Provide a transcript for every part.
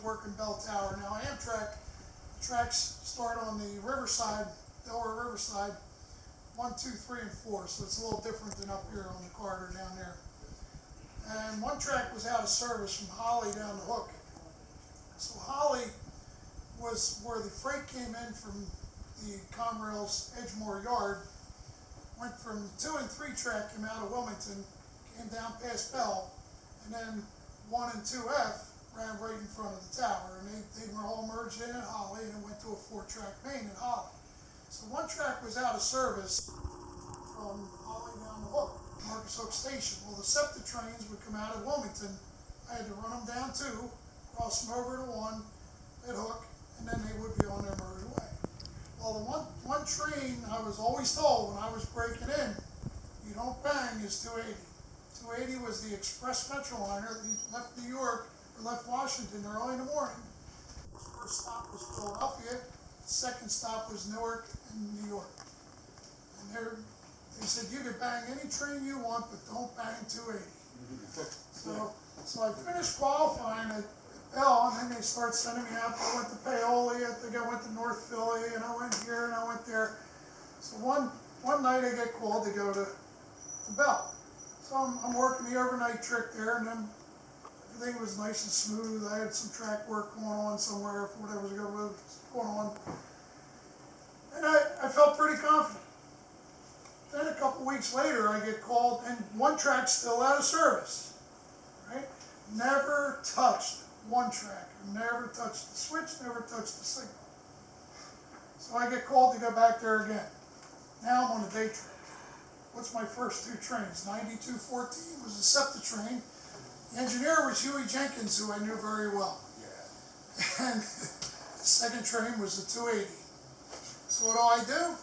working Bell Tower. Now Amtrak tracks start on the Riverside, Delaware Riverside, 1, 2, 3, and 4. So it's a little different than up here on the corridor down there. And one track was out of service from Holly down the Hook. So Holly was where the freight came in from the Conrail's Edgemore Yard, went from 2 and 3 track, came out of Wilmington, came down past Bell, and then 1 and 2F ran right in front of the tower, and they were all merged in at Holly, and it went to a 4-track main at Holly. So one track was out of service from Holly down the Hook, Marcus Hook Station. Well, the SEPTA trains would come out of Wilmington. I had to run them down 2, cross them over to 1 at Hook, and then they would be on their merge way. Well, the one train I was always told when I was breaking in, you don't bang, is 280. 280 was the express Metroliner that left New York or left Washington early in the morning. The first stop was Philadelphia, the second stop was Newark and New York. And they said you could bang any train you want, but don't bang 280. So I finished qualifying at Bell, and then they start sending me out. I went to Paoli, I think I went to North Philly, and I went here and I went there. So one night I get called to go to Bell. So I'm working the overnight trick there, and then everything was nice and smooth. I had some track work going on somewhere for whatever was going on. And I felt pretty confident. Then a couple weeks later I get called, and one track's still out of service. Right? Never touched one track, never touched the switch, never touched the signal. So I get called to go back there again. Now I'm on a day train. What's my first 2 trains? 9214 was a SEPTA train. The engineer was Huey Jenkins, who I knew very well. Yeah. And the second train was the 280. So what do?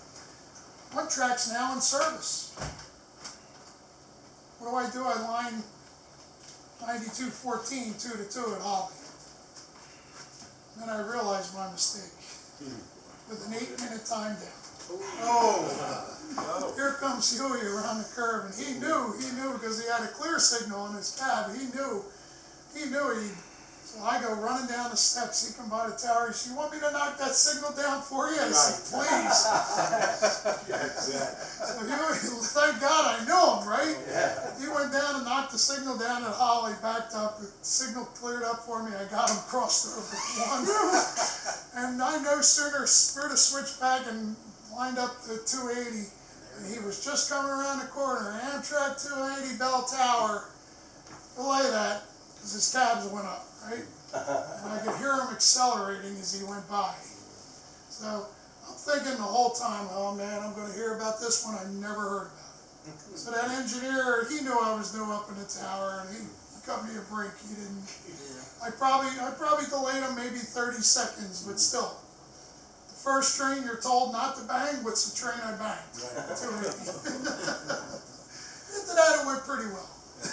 One track's now in service. What do? I line 9214 2 to 2 at Holly. Then I realized my mistake with an 8-minute time down. Oh, here comes Huey around the curve, and he knew because he had a clear signal in his cab. He knew. So I go running down the steps. He come by the tower. He said, "You want me to knock that signal down for you?" I said, "Please." Yeah, exactly. So Huey, thank God I knew him, right? Yeah. He went down and knocked the signal down at Holly, backed up. The signal cleared up for me. I got him crossed over 1. And I no sooner threw the switch back and lined up the 280, and he was just coming around the corner. Amtrak 280 Bell Tower. Belay that, because his cabs went up, right? And I could hear him accelerating as he went by. So I'm thinking the whole time, oh man, I'm going to hear about this one. I never heard about it. So that engineer, he knew I was new up in the tower, and he cut me a break. He didn't. I probably delayed him maybe 30 seconds, but still. First train you're told not to bang, what's the train I banged? 280. After that it went pretty well.